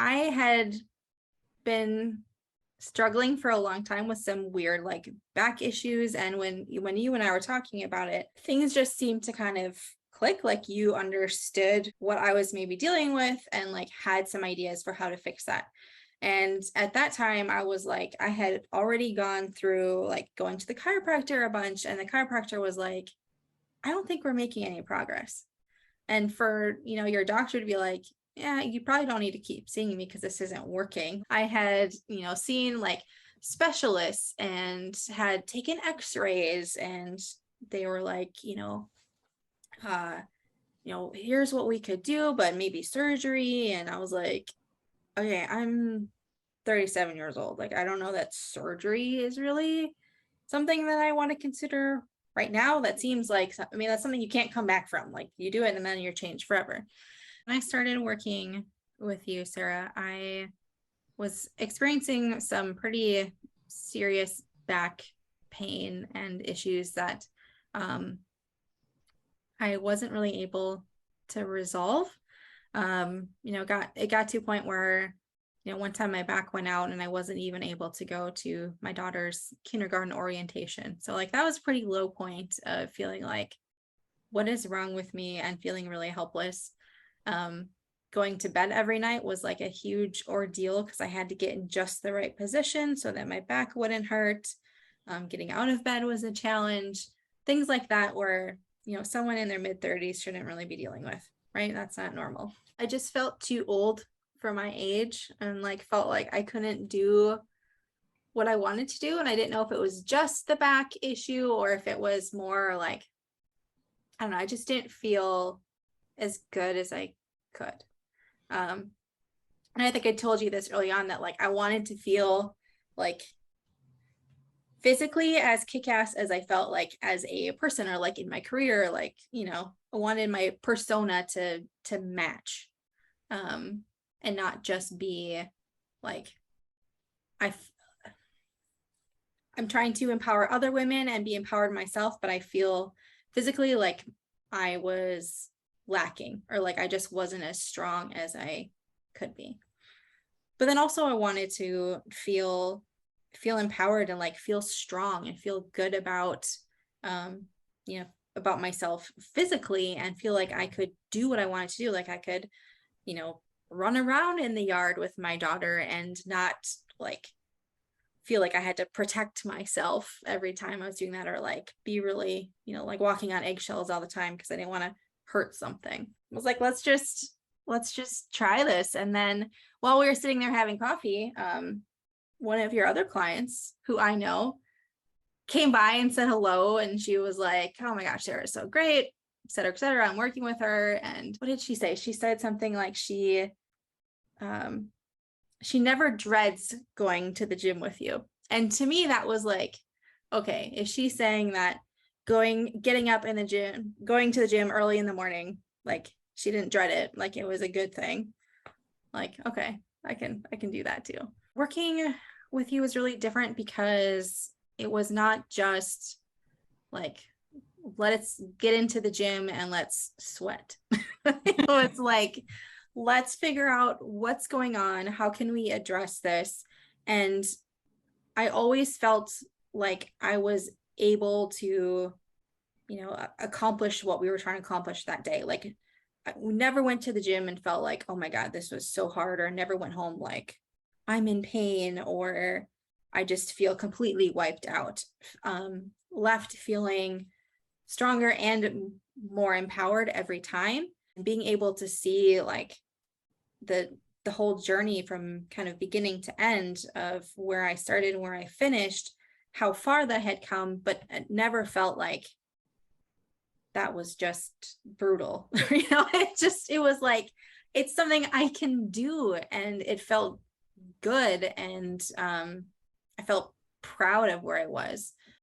I had been struggling for a long time with some weird like back issues. And when you and I were talking about it, things just seemed to kind of click, like you understood what I was maybe dealing with and like had some ideas for how to fix that. And at that time, I was like, I had already gone through like going to the chiropractor a bunch, and the chiropractor was like, I don't think we're making any progress. And for, your doctor to be like, yeah, you probably don't need to keep seeing me because this isn't working. I had, seen like specialists and had taken x-rays, and they were like, here's what we could do, but maybe surgery. And I was like, okay, I'm 37 years old. Like, I don't know that surgery is really something that I want to consider right now. That seems like, that's something you can't come back from. Like, you do it and then you're changed forever. When I started working with you, Sarah, I was experiencing some pretty serious back pain and issues that I wasn't really able to resolve. It got to a point where, one time my back went out and I wasn't even able to go to my daughter's kindergarten orientation. So like that was a pretty low point of feeling like, what is wrong with me, and feeling really helpless. Going to bed every night was like a huge ordeal because I had to get in just the right position so that my back wouldn't hurt. Getting out of bed was a challenge. Things like that where, someone in their mid-30s shouldn't really be dealing with, right? That's not normal. I just felt too old for my age, and like felt like I couldn't do what I wanted to do. And I didn't know if it was just the back issue or if it was more like, I don't know, I just didn't feel as good as I could. And I think I told you this early on that like I wanted to feel like physically as kick-ass as I felt like as a person, or like in my career, like, I wanted my persona to match, and not just be like, I'm trying to empower other women and be empowered myself, but I feel physically like I was lacking, or like I just wasn't as strong as I could be. But then also I wanted to feel empowered and like feel strong and feel good about, about myself physically, and feel like I could do what I wanted to do. Like I could, run around in the yard with my daughter and not like feel like I had to protect myself every time I was doing that, or like be really, like walking on eggshells all the time because I didn't want to hurt something. I was like, let's just try this. And then while we were sitting there having coffee, one of your other clients who I know came by and said hello, and she was like, oh my gosh, Sarah is so great, et cetera, et cetera. I'm working with her. And what did she say? She said something like she never dreads going to the gym with you. And to me, that was like, okay, if she's saying that getting up in the gym, going to the gym early in the morning, like she didn't dread it, like it was a good thing. Like, okay, I can do that too. Working with you was really different because it was not just like, let's get into the gym and let's sweat. It's like, let's figure out what's going on. How can we address this? And I always felt like I was able to, accomplish what we were trying to accomplish that day. Like I never went to the gym and felt like, oh my God, this was so hard, or never went home like I'm in pain, or I just feel completely wiped out. Left feeling stronger and more empowered every time. Being able to see like the whole journey from kind of beginning to end of where I started and where I finished, how far that had come, but it never felt like that was just brutal. It was like, it's something I can do, and it felt good. And I felt proud of where I was.